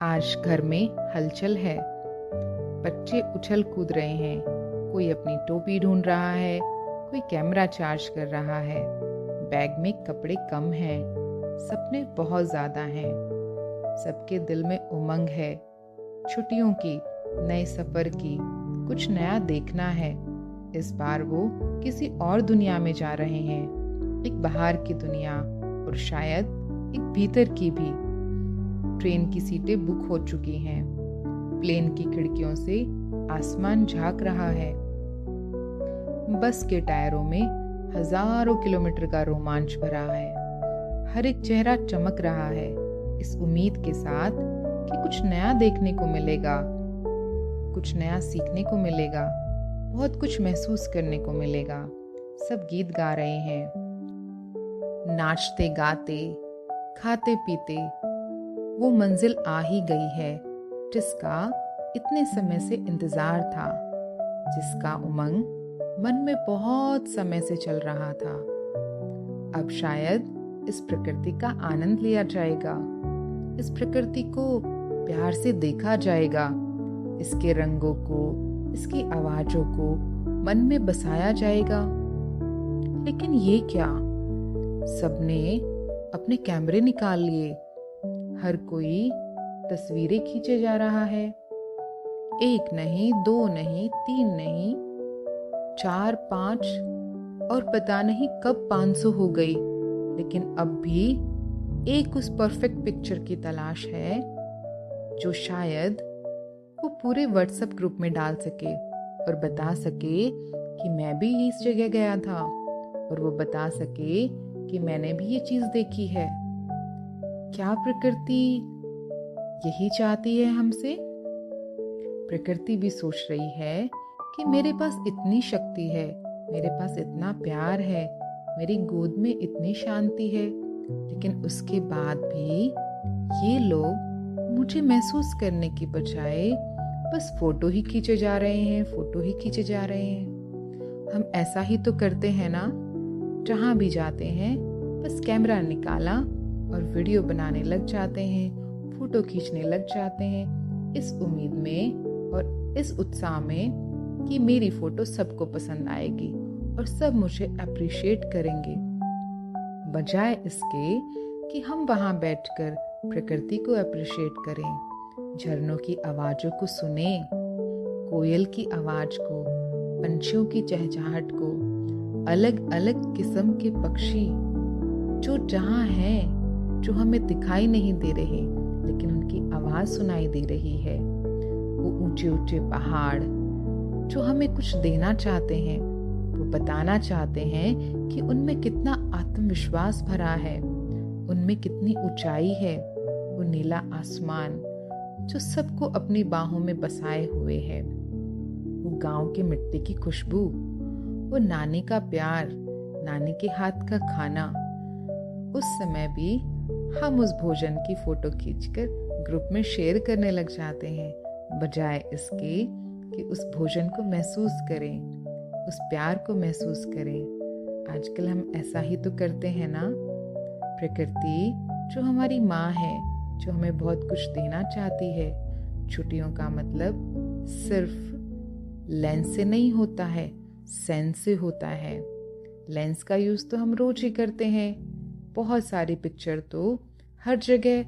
आज घर में हलचल है। बच्चे उछल कूद रहे हैं। कोई अपनी टोपी ढूंढ रहा है, कोई कैमरा चार्ज कर रहा है। बैग में कपड़े कम हैं, सपने बहुत ज्यादा हैं। सबके दिल में उमंग है, छुट्टियों की, नए सफर की, कुछ नया देखना है। इस बार वो किसी और दुनिया में जा रहे हैं, एक बाहर की दुनिया और शायद एक भीतर की भी। ट्रेन की सीटें बुक हो चुकी हैं। प्लेन की खिड़कियों से आसमान झांक रहा है। बस के टायरों में हजारों किलोमीटर का रोमांच भरा है। हर एक चेहरा चमक रहा है, इस उम्मीद के साथ कि कुछ नया देखने को मिलेगा, कुछ नया सीखने को मिलेगा, बहुत कुछ महसूस करने को मिलेगा। सब गीत गा रहे हैं, नाचते गाते, खाते पीते। वो मंजिल आ ही गई है जिसका इतने समय से इंतजार था, जिसका उमंग मन में बहुत समय से चल रहा था। अब शायद इस प्रकृति का आनंद लिया जाएगा, इस प्रकृति को प्यार से देखा जाएगा, इसके रंगों को, इसकी आवाजों को मन में बसाया जाएगा। लेकिन ये क्या, सबने अपने कैमरे निकाल लिए, हर कोई तस्वीरें खींचे जा रहा है। एक नहीं, दो नहीं, तीन नहीं, 4, 5 और पता नहीं कब 500 हो गई। लेकिन अब भी एक उस परफेक्ट पिक्चर की तलाश है जो शायद वो पूरे व्हाट्सएप ग्रुप में डाल सके और बता सके कि मैं भी इस जगह गया था, और वो बता सके कि मैंने भी ये चीज देखी है। क्या प्रकृति यही चाहती है हमसे? प्रकृति भी सोच रही है कि मेरे पास इतनी शक्ति है, मेरे पास इतना प्यार है, मेरी गोद में इतनी शांति है, लेकिन उसके बाद भी ये लोग मुझे महसूस करने की बजाय बस फोटो ही खींचे जा रहे हैं, फोटो ही खींचे जा रहे हैं। हम ऐसा ही तो करते हैं ना, जहां भी जाते हैं बस कैमरा निकाला और वीडियो बनाने लग जाते हैं, फोटो खींचने लग जाते हैं, इस उम्मीद में और इस उत्साह में कि मेरी फोटो सबको पसंद आएगी और सब मुझे अप्रिशिएट करेंगे। बजाय इसके कि हम वहां बैठकर प्रकृति को अप्रिशिएट करें, झरनों की आवाजों को सुने, कोयल की आवाज को, पंछियों की चहचहाहट को, अलग अलग किस्म के पक्षी जो जहां हैं, जो हमें दिखाई नहीं दे रहे लेकिन उनकी आवाज सुनाई दे रही है। वो ऊंचे ऊंचे पहाड़ जो हमें कुछ देना चाहते हैं, वो बताना चाहते हैं कि उनमें कितना आत्मविश्वास भरा है, उनमें कितनी ऊंचाई है। वो नीला आसमान जो सबको अपनी बाहों में बसाए हुए है, वो गांव की मिट्टी की खुशबू, वो नानी का प्यार, नानी के हाथ का खाना। उस समय भी हम उस भोजन की फोटो खींचकर ग्रुप में शेयर करने लग जाते हैं, बजाय इसके कि उस भोजन को महसूस करें, उस प्यार को महसूस करें। आजकल हम ऐसा ही तो करते हैं ना। प्रकृति जो हमारी माँ है, जो हमें बहुत कुछ देना चाहती है। छुट्टियों का मतलब सिर्फ लेंस से नहीं होता है, सेंस से होता है। लेंस का यूज तो हम रोज ही करते हैं। बहुत सारी पिक्चर तो हर जगह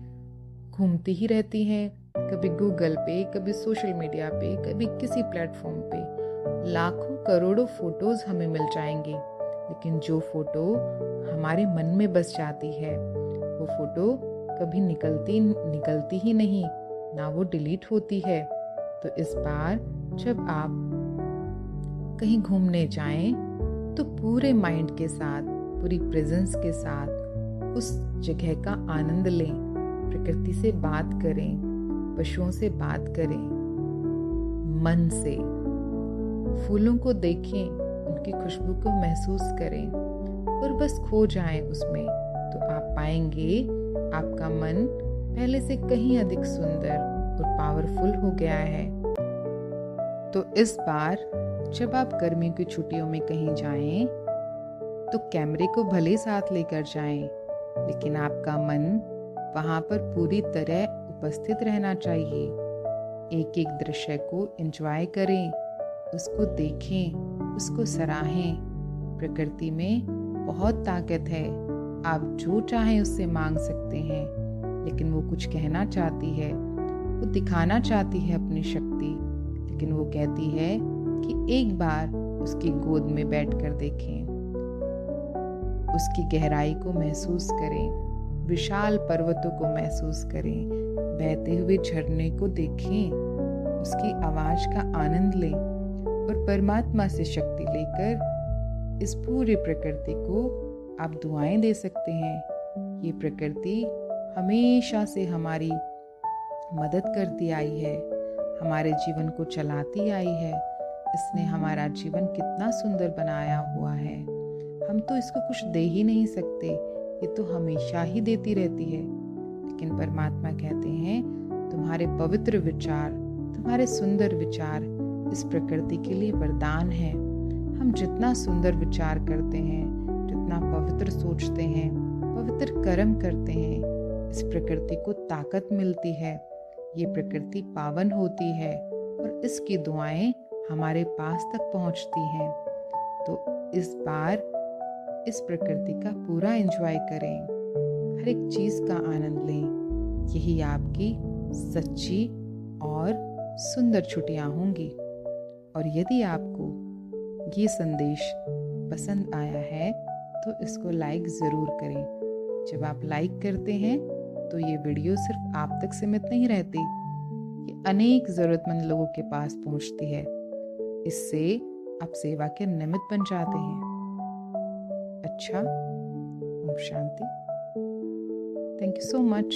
घूमती ही रहती हैं, कभी गूगल पे, कभी सोशल मीडिया पे, कभी किसी प्लेटफॉर्म पे। लाखों करोड़ों फोटोज हमें मिल जाएंगे, लेकिन जो फोटो हमारे मन में बस जाती है, वो फोटो कभी निकलती ही नहीं, ना वो डिलीट होती है। तो इस बार जब आप कहीं घूमने जाएं तो पूरे माइंड के साथ, पूरी प्रेजेंस के साथ उस जगह का आनंद लें। प्रकृति से बात करें, पशुओं से बात करें, मन से फूलों को देखें, उनकी खुशबू को महसूस करें और बस खो जाएं उसमें। तो आप पाएंगे आपका मन पहले से कहीं अधिक सुंदर और पावरफुल हो गया है। तो इस बार जब आप गर्मियों की छुट्टियों में कहीं जाएं तो कैमरे को भले साथ लेकर जाएं, लेकिन आपका मन वहां पर पूरी तरह उपस्थित रहना चाहिए। एक एक दृश्य को एंजॉय करें, उसको देखें, उसको सराहें। प्रकृति में बहुत ताकत है। आप जो चाहें उससे मांग सकते हैं, लेकिन वो कुछ कहना चाहती है, वो दिखाना चाहती है अपनी शक्ति, लेकिन वो कहती है कि एक बार उसकी गोद में बैठकर देखें, उसकी गहराई को महसूस करें, विशाल पर्वतों को महसूस करें, बहते हुए झरने को देखें, उसकी आवाज का आनंद लें और परमात्मा से शक्ति लेकर इस पूरी प्रकृति को आप दुआएं दे सकते हैं। ये प्रकृति हमेशा से हमारी मदद करती आई है, हमारे जीवन को चलाती आई है। इसने हमारा जीवन कितना सुंदर बनाया हुआ है। हम तो इसको कुछ दे ही नहीं सकते, ये तो हमेशा ही देती रहती है। लेकिन परमात्मा कहते हैं, तुम्हारे पवित्र विचार, तुम्हारे सुंदर विचार इस प्रकृति के लिए वरदान है। हम जितना सुंदर विचार करते हैं, जितना पवित्र सोचते हैं, पवित्र कर्म करते हैं, इस प्रकृति को ताकत मिलती है। ये प्रकृति पावन होती है और इसकी दुआएं हमारे पास तक पहुंचती हैं। तो इस बार इस प्रकृति का पूरा एंजॉय करें, हर एक चीज का आनंद लें। यही आपकी सच्ची और सुंदर छुट्टियां होंगी। और यदि आपको ये संदेश पसंद आया है तो इसको लाइक ज़रूर करें। जब आप लाइक करते हैं तो ये वीडियो सिर्फ आप तक सीमित नहीं रहती, ये अनेक ज़रूरतमंद लोगों के पास पहुंचती है। इससे आप सेवा के निमित्त बन जाते हैं। अच्छा, Om Shanti. Thank you so much.